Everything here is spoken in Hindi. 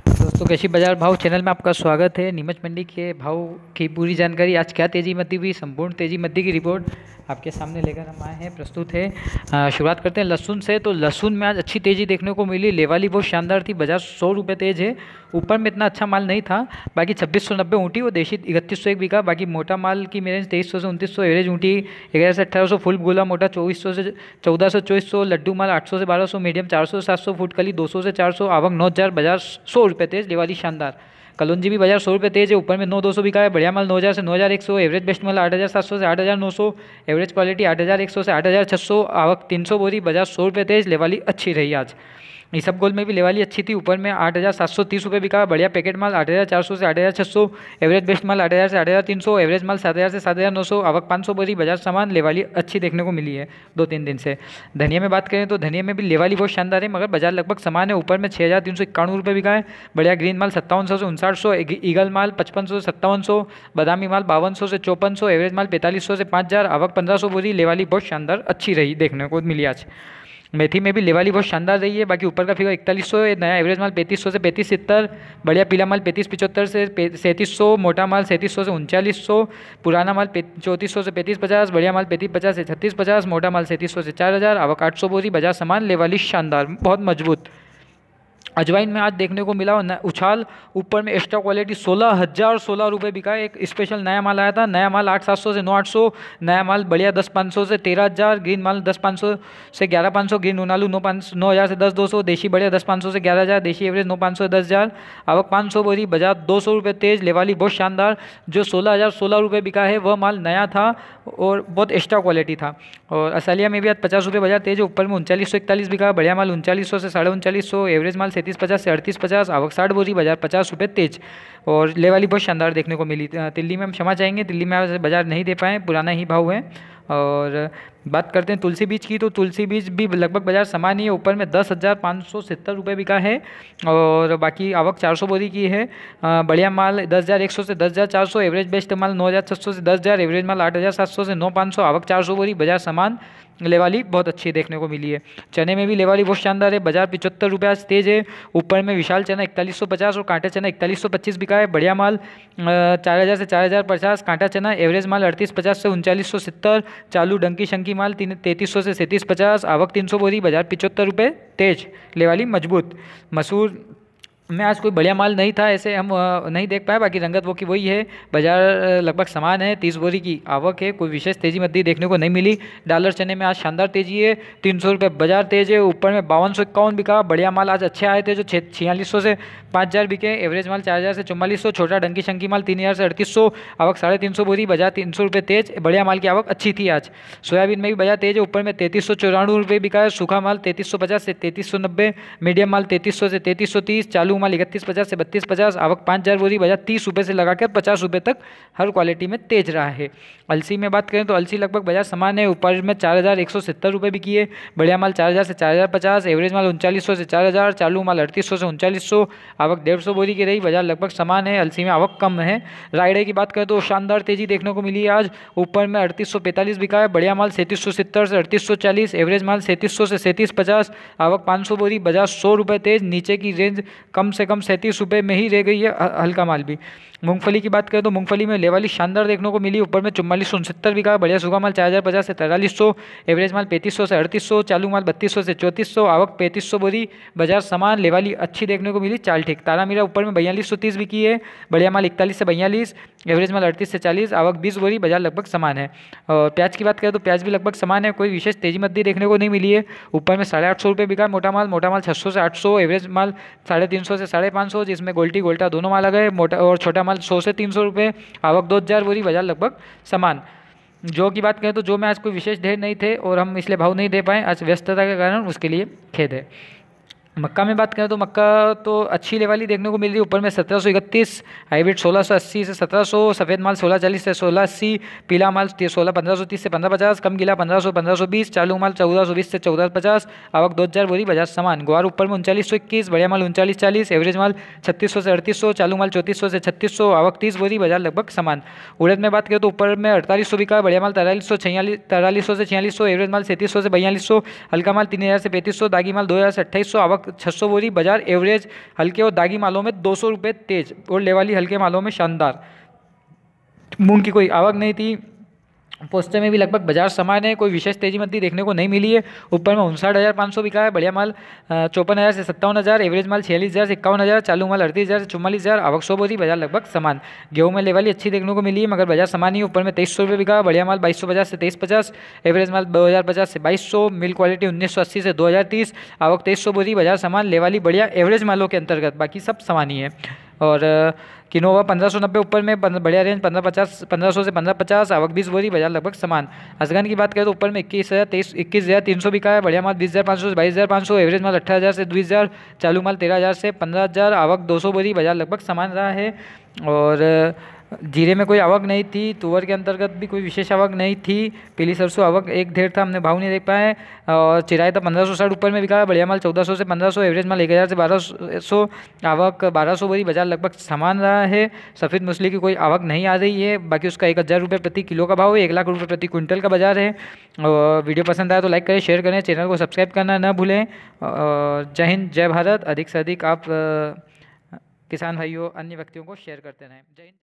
दोस्तों, कृषि बाजार भाव चैनल में आपका स्वागत है। नीमच मंडी के भाव की पूरी जानकारी, आज क्या तेजी मद्दी हुई, संपूर्ण तेजी मद्दी की रिपोर्ट आपके सामने लेकर हम आए हैं, प्रस्तुत है। शुरुआत करते हैं लहसुन से। तो लहसुन में आज अच्छी तेजी देखने को मिली। लेवाली बहुत शानदार थी, बाजार 100 रुपये तेज है। ऊपर में इतना अच्छा माल नहीं था। बाकी 2690 ऊँटी और देशी 3101 बिका। बाकी मोटा माल की मेरेंज 2300 से 2900, एवरेज ऊँटी 11 से 1800, फुल गोला मोटा 2400 से 1400 2400, लड्डू माल 800 से 1200, मीडियम 400 से 700, फुटकली 200 से 400, आवक 9000, बाजार 100 रुपये तेज। दिवाली शानदार। कलौंजी भी बाजार 100 रुपये तेज है। ऊपर में 9200 बिका है। बढ़िया माल 9000 से 9100, एवरेज बेस्ट माल 8700 से 8900, एवरेज क्वालिटी 8100 से 8600, आवक 300 बोरी, बाजार 100 रुपये तेज। लेवाली अच्छी रही आज। ईसब गोल में भी लेवाली अच्छी थी। ऊपर में 8730 रुपये बिका। बढ़िया पैकेट माल 8400 से 8600, एवरेज बेस्ट माल 8000 से 8300, एवरेज माल 7000 से 7900, आवक 500 बोरी, बाजार सामान। लेवाली अच्छी देखने को मिली है 2-3 दिन से। धनिया में बात करें तो धनिया में भी लेवाली बहुत शानदार है, मगर बाजार लगभग समान है। ऊपर में 6391 रुपये बिका है। बढ़िया ग्रीन माल 5700 से 5900, ईगल माल 5500 से 5700, बादामी माल 5200 से 5400, एवरेज माल 4500 से 5000, आवक 1500 बोरी। लेवाली बहुत शानदार अच्छी रही, देखने को मिली आज। मेथी में भी लेवाली बहुत शानदार रही है। बाकी ऊपर का फिगर 4100 है। नया एवरेज माल 3500 से 3570, बढ़िया पीला माल 3575 से 3700, मोटा माल 3700 से 3900, पुराना माल 3400 से 3550, बढ़िया माल 3550 से 3650, मोटा माल 3700 से 4000, आवक 800 बोरी, बाजार सामान। लेवाली शानदार, बहुत मजबूत। अजवाइन में आज देखने को मिला उछाल। ऊपर में एक्स्ट्रा क्वालिटी 16016 रुपये बिका है। एक स्पेशल नया माल आया था। नया माल 8700 से 9800, नया माल बढ़िया 10500 से 13000, ग्रीन माल 10500 से 11500, ग्रीन उनालू 9000 से 10200, देशी बढ़िया 10500 से 11000, देशी एवरेज 9500 से 10000, आवक 500 बोरी, बाजार 200 रुपये तेज। लेवाली बहुत शानदार। जो 16016 रुपये बिका है वह माल नया था और बहुत एक्स्ट्रा क्वालिटी था। और असलिया में भी आज 50 रुपये बाजार तेज। ऊपर में 3941 बिका। बढ़िया माल 3900 से 3950, एवरेज माल 3750 से 3850, आवक 60 बोरी, बाजार 50 रुपये तेज। और लेवाली बहुत शानदार देखने को मिली। दिल्ली में हम क्षमा चाहेंगे, दिल्ली में आज बाजार नहीं दे पाए, पुराना ही भाव है। और बात करते हैं तुलसी बीज की। तो तुलसी बीज भी लगभग बाजार समान ही है। ऊपर में 10,570 रुपये बिका है और बाकी आवक 400 बोरी की है। बढ़िया माल 10,100 से 10,400, एवरेज बेस्ट माल 9,600 से 10,000, एवरेज माल 8,700 से 9,500, आवक 400 बोरी, बाजार समान। लेवाली बहुत अच्छी देखने को मिली है। चने में भी लेवाली बहुत शानदार है। बाजार 75 रुपये आज तेज है। ऊपर में विशाल चना 4150 और कांटा चना 4125 बिका है। बढ़िया माल 4000 से 4050, कांटा चना, एवरेज माल 3850 से 3970, चालू डंकी शंकी माल 3300 से 3750, आवक 300 बोरी, बाजार 75 रुपये तेज। लेवाली मजबूत। मसूर में आज कोई बढ़िया माल नहीं था, ऐसे हम नहीं देख पाए। बाकी रंगत वो की वही है। बाजार लगभग समान है। 30 बोरी की आवक है। कोई विशेष तेजी मद्दी देखने को नहीं मिली। डॉलर चने में आज शानदार तेजी है। 300 रुपये बाजार तेज है। ऊपर में 5251 बिका। बढ़िया माल आज अच्छे आए थे, जो 4600 से 5000 बिके। एवरेज माल 4000 से 4400, छोटा डंकी शंकी माल 3000 से 3800, आवक 350 बोरी, बाजार 300 रुपये तेज। बढ़िया माल की आवक अच्छी थी आज। सोयाबीन में भी बाजार तेज है। ऊपर में 3394 रुपये बिका है। सूखा माल 3350 से 3390, मीडियम माल 3300 से 3330, चालू माल 3150 से 3250, आवक 5000 बोरी, बाजार 30 रुपये से लगाकर 50 रुपये तक हर क्वालिटी में तेज रहा है। अलसी में बात करें तो अलसी लगभग बाजार समान है। ऊपर में 4170 रुपये बिकी है। बढ़िया माल 4000 से 4050, एवरेज माल 3900 से 4000, चालू माल 3800 से 3900, आवक 150 बोरी की रही। बाजार लगभग समान है। अलसी में आवक कम है। रायडे की बात करें तो शानदार तेजी देखने को मिली है आज। ऊपर में 3845 बिका है। बढ़िया माल 3770 से 3840, एवरेज माल 3700 से 3750, आवक 500 बोरी, बाजार 100 रुपये तेज। नीचे की रेंज कम से कम 37 रुपये में ही रह गई है। हल्का माल भी। मूंगफली की बात करें तो मूंगफली में लेवाली शानदार देखने को मिली। ऊपर में 4469 बिका। बढ़िया सूखा माल 4050 से 4300, एवरेज माल 3500 से 3800, चालू माल 3200 से 3400, आवक 3500 बोरी, बाजार समान। लेवाली अच्छी देखने को मिली। चाल ठीक। तारा मीरा ऊपर में 4230 बिकी है। बढ़िया माल 41 से 42, एवरेज माल 38 से 40, आवक 20 बोरी, बाजार लगभग समान है। और प्याज की बात करें तो प्याज भी लगभग समान है। कोई विशेष तेजी मद्दी देखने को नहीं मिली है। ऊपर में 850 रुपये बिका मोटा माल 600 से 800, एवरेज माल 350 से 550, जिसमें गोल्टी गोल्टा दोनों माल आ गए। मोटा और छोटा माल 100 से 300 रुपये, आवक 2000 बोरी, बाजार लगभग समान। जो की बात करें तो जो में आज कोई विशेष ढेर नहीं थे और हम इसलिए भाव नहीं दे पाए आज व्यस्तता के कारण, उसके लिए खेद है। मक्का में बात करें तो मक्का तो अच्छी लेवल देखने को मिल रही है। ऊपर में 1731, हाइब्रिड 1680 से 1700, सफ़ेद माल 1640 से 1680, पीला माल 1530 से 1550, कम गीला 1520, चालू माल 1420 से 1450, आवक 2000 बोरी, बाजार समान। ग्वार ऊपर में 3921, बढ़िया माल 3940, एवरेज माल 3600 से 3800, चालू माल 3400 से 3600, आवक 30 बोरी, बाजार लगभग समान। उड़द में बात करें तो ऊपर में 4800 बिका, बढ़िया माल 4300 से 4600, एवरेज माल 3700 से 4200, हल्का माल 3000 से 3500, दागी माल 2000 से 2800, आवक आवक 600 बोरी, बाजार एवरेज हल्के और दागी मालों में 200 रुपये तेज और लेवाली हल्के मालों में शानदार। मूंग की कोई आवक नहीं थी। पोस्ते में भी लगभग बाजार समान है, कोई विशेष तेजी मंदी देखने को नहीं मिली है। ऊपर में 59,500 बिका है, बढ़िया माल 54,000 से 57,000, एवरेज माल 46,000 से 51,000, चालू माल 38,000 से 44,000, आवक 100 बोरी, बाजार लगभग समान। गेहूं में लेवाली अच्छी देखने को मिली है मगर बाजार समान ही। ऊपर में 2300 रुपये बिका, बढ़िया माल 2250 से 2350, एवरेज माल 2050 से 2200, मिल क्वालिटी 1980 से 2030, आवक 2300 बोरी, बाजार समान, लेवाली बढ़िया एवरेज मालों के अंतर्गत, बाकी सब समान ही है। और किनोवा 1590 ऊपर में बढ़िया रेंज 1500 से 1550, आवक 20 बोरी, बाजार लगभग समान। असगन की बात करें तो ऊपर में 21,300 बिका है, बढ़िया माल 20,500 से 22,500, एवरेज माल 18,000 से 20,000, चालू माल 13,000 से 15,000, आवक 200 बोरी, बाजार लगभग समान रहा है। और जीरे में कोई आवक नहीं थी, तुअर के अंतर्गत भी कोई विशेष आवक नहीं थी। पीली सरसों आवक एक ढेर था, हमने भाव नहीं देख पाए। और चिराई था 1560 ऊपर में बिका, बढ़िया माल 1400 से 1500, एवरेज माल 1000 से 1200, आवक 1200 बोरी, बाजार लगभग समान रहा है। सफ़ेद मूसली की कोई आवक नहीं आ रही है, बाकी उसका 1000 रुपये प्रति किलो का भाव है, 1 लाख रुपये प्रति क्विंटल का बाजार है। और वीडियो पसंद आया तो लाइक करें, शेयर करें, चैनल को सब्सक्राइब करना न भूलें। और जय हिंद, जय भारत। अधिक से अधिक आप किसान भाइयों अन्य व्यक्तियों को शेयर करते रहें। जय हिंद।